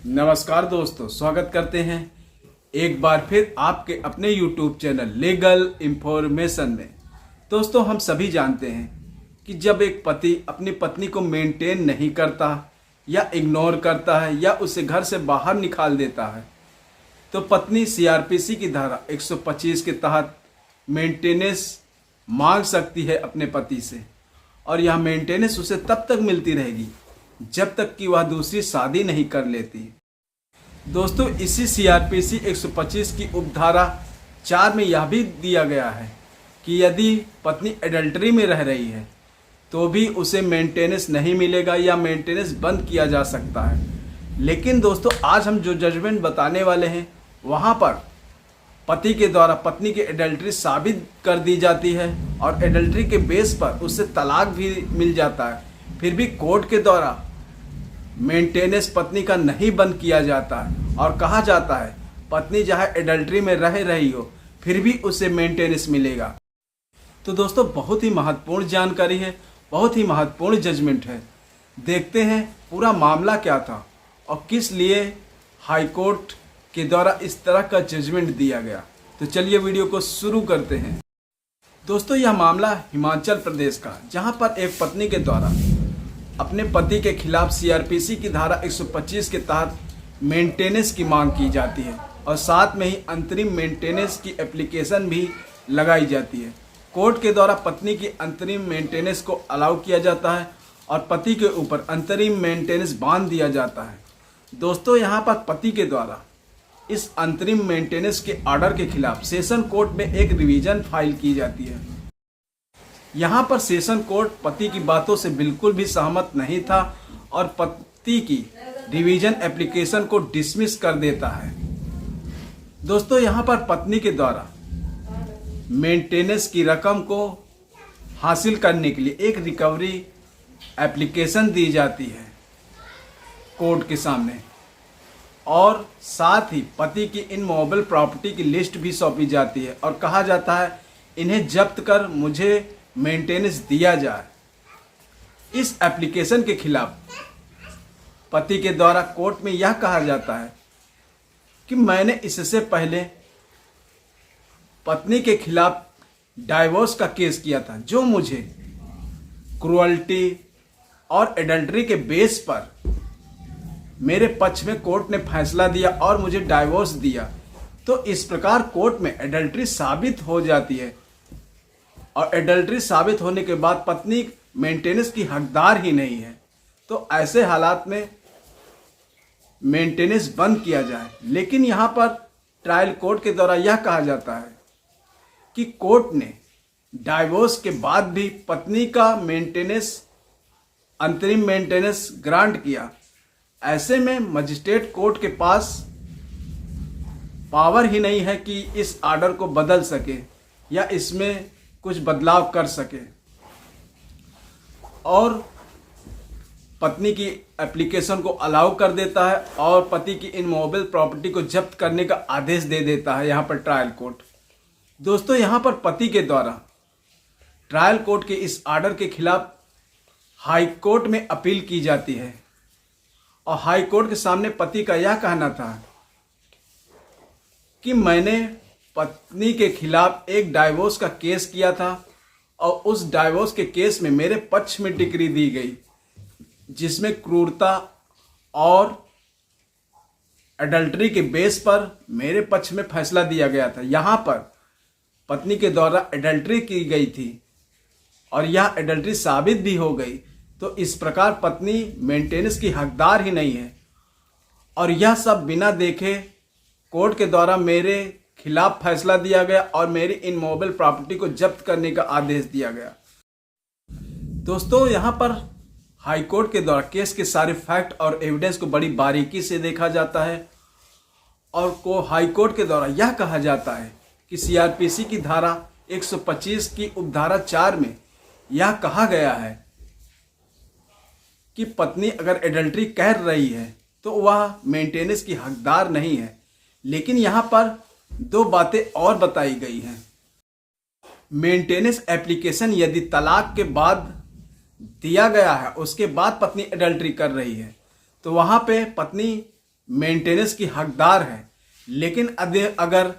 नमस्कार दोस्तों, स्वागत करते हैं एक बार फिर आपके अपने YouTube चैनल लीगल इंफॉर्मेशन में। दोस्तों, हम सभी जानते हैं कि जब एक पति अपनी पत्नी को मेंटेन नहीं करता या इग्नोर करता है या उसे घर से बाहर निकाल देता है तो पत्नी CRPC की धारा 125 के तहत मेंटेनेंस मांग सकती है अपने पति से, और यह मेंटेनेंस उसे तब तक मिलती रहेगी जब तक कि वह दूसरी शादी नहीं कर लेती। दोस्तों, इसी CRPC 125 की उपधारा 4 में यह भी दिया गया है कि यदि पत्नी एडल्टरी में रह रही है तो भी उसे मेंटेनेंस नहीं मिलेगा या मेंटेनेंस बंद किया जा सकता है। लेकिन दोस्तों, आज हम जो जजमेंट बताने वाले हैं वहाँ पर पति के द्वारा पत्नी की एडल्टरी साबित कर दी जाती है और एडल्टरी के बेस पर उससे तलाक भी मिल जाता है, फिर भी कोर्ट के द्वारा मेंटेनेंस पत्नी का नहीं बंद किया जाता है और कहा जाता है पत्नी जहाँ एडल्टरी में रह रही हो फिर भी उसे मेंटेनेंस मिलेगा। तो दोस्तों, बहुत ही महत्वपूर्ण जानकारी है, बहुत ही महत्वपूर्ण जजमेंट है। देखते हैं पूरा मामला क्या था और किस लिए हाई कोर्ट के द्वारा इस तरह का जजमेंट दिया गया। तो चलिए वीडियो को शुरू करते हैं। दोस्तों, यह मामला हिमाचल प्रदेश का, जहां पर एक पत्नी के द्वारा अपने पति के खिलाफ CRPC की धारा 125 के तहत मेंटेनेंस की मांग की जाती है और साथ में ही अंतरिम मेंटेनेंस की एप्लीकेशन भी लगाई जाती है। कोर्ट के द्वारा पत्नी की अंतरिम मेंटेनेंस को अलाउ किया जाता है और पति के ऊपर अंतरिम मेंटेनेंस बांध दिया जाता है। दोस्तों, यहाँ पर पति के द्वारा इस अंतरिम मेंटेनेंस के ऑर्डर के खिलाफ सेशन कोर्ट में एक रिवीजन फाइल की जाती है। यहाँ पर सेशन कोर्ट पति की बातों से बिल्कुल भी सहमत नहीं था और पति की रिवीजन एप्लीकेशन को डिसमिस कर देता है। दोस्तों, यहाँ पर पत्नी के द्वारा मेंटेनेंस की रकम को हासिल करने के लिए एक रिकवरी एप्लीकेशन दी जाती है कोर्ट के सामने, और साथ ही पति की इनमूवेबल प्रॉपर्टी की लिस्ट भी सौंपी जाती है और कहा जाता है इन्हें जब्त कर मुझे मेंटेनेंस दिया जाए। इस एप्लीकेशन के खिलाफ पति के द्वारा कोर्ट में यह कहा जाता है कि मैंने इससे पहले पत्नी के खिलाफ डाइवोर्स का केस किया था, जो मुझे क्रूअल्टी और एडल्टरी के बेस पर मेरे पक्ष में कोर्ट ने फैसला दिया और मुझे डाइवोर्स दिया। तो इस प्रकार कोर्ट में एडल्टरी साबित हो जाती है और एडल्टरी साबित होने के बाद पत्नी मेंटेनेंस की हकदार ही नहीं है, तो ऐसे हालात में मेंटेनेंस बंद किया जाए। लेकिन यहाँ पर ट्रायल कोर्ट के द्वारा यह कहा जाता है कि कोर्ट ने डाइवोर्स के बाद भी पत्नी का मेंटेनेंस अंतरिम मेंटेनेंस ग्रांट किया। ऐसे में मजिस्ट्रेट कोर्ट के पास पावर ही नहीं है कि इस ऑर्डर को बदल सके या इसमें कुछ बदलाव कर सके और पत्नी की एप्लीकेशन को अलाउ कर देता है और पति की इनमूवेबल प्रॉपर्टी को जब्त करने का आदेश दे देता है यहाँ पर ट्रायल कोर्ट। दोस्तों, यहाँ पर पति के द्वारा ट्रायल कोर्ट के इस ऑर्डर के खिलाफ हाई कोर्ट में अपील की जाती है और हाई कोर्ट के सामने पति का यह कहना था कि मैंने पत्नी के खिलाफ एक डाइवोर्स का केस किया था और उस डाइवोर्स के केस में मेरे पक्ष में डिक्री दी गई जिसमें क्रूरता और एडल्टरी के बेस पर मेरे पक्ष में फैसला दिया गया था। यहाँ पर पत्नी के द्वारा एडल्टरी की गई थी और यह एडल्टरी साबित भी हो गई, तो इस प्रकार पत्नी मेंटेनेंस की हकदार ही नहीं है और यह सब बिना देखे कोर्ट के द्वारा मेरे खिलाफ फैसला दिया गया और मेरी इनमूवेबल प्रॉपर्टी को जब्त करने का आदेश दिया गया। दोस्तों, यहाँ पर हाई कोर्ट के द्वारा केस के सारे फैक्ट और एविडेंस को बड़ी बारीकी से देखा जाता है और हाई कोर्ट के द्वारा यह कहा जाता है कि CRPC की धारा 125 की उपधारा 4 में यह कहा गया है कि पत्नी अगर एडल्टरी कर रही है तो वह मेंटेनेंस की हकदार नहीं है। लेकिन यहाँ पर दो बातें और बताई गई हैं। मेंटेनेंस एप्लीकेशन यदि तलाक के बाद दिया गया है, उसके बाद पत्नी एडल्टरी कर रही है, तो वहाँ पे पत्नी मेंटेनेंस की हकदार है, लेकिन अगर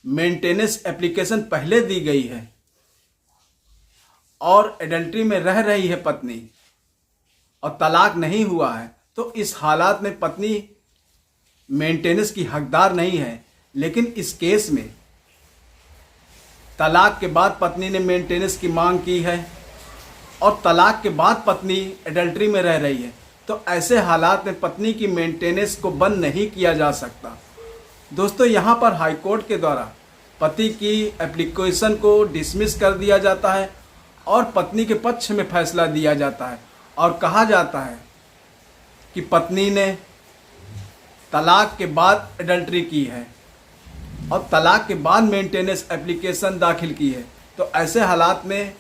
मेंटेनेंस एप्लीकेशन पहले दी गई है और एडल्ट्री में रह रही है पत्नी और तलाक नहीं हुआ है, तो इस हालात में पत्नी मेंटेनेंस की हकदार नहीं है। लेकिन इस केस में तलाक के बाद पत्नी ने मेंटेनेंस की मांग की है और तलाक के बाद पत्नी एडल्ट्री में रह रही है, तो ऐसे हालात में पत्नी की मेंटेनेंस को बंद नहीं किया जा सकता। दोस्तों, यहाँ पर हाई कोर्ट के द्वारा पति की एप्लीकेशन को डिसमिस कर दिया जाता है और पत्नी के पक्ष में फैसला दिया जाता है और कहा जाता है कि पत्नी ने तलाक के बाद एडल्ट्री की है और तलाक के बाद मेंटेनेंस एप्लीकेशन दाखिल की है, तो ऐसे हालात में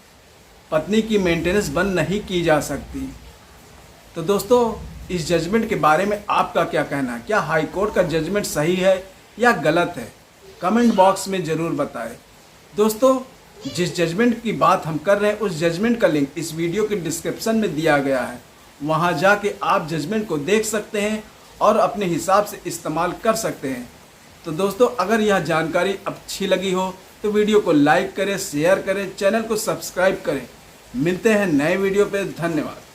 पत्नी की मेंटेनेंस बंद नहीं की जा सकती। तो दोस्तों, इस जजमेंट के बारे में आपका क्या कहना है? क्या हाई कोर्ट का जजमेंट सही है या गलत है? कमेंट बॉक्स में ज़रूर बताएं। दोस्तों, जिस जजमेंट की बात हम कर रहे हैं उस जजमेंट का लिंक इस वीडियो के डिस्क्रिप्शन में दिया गया है, वहां जाके आप जजमेंट को देख सकते हैं और अपने हिसाब से इस्तेमाल कर सकते हैं। तो दोस्तों, अगर यह जानकारी अच्छी लगी हो तो वीडियो को लाइक करें, शेयर करें, चैनल को सब्सक्राइब करें। मिलते हैं नए वीडियो पे। धन्यवाद।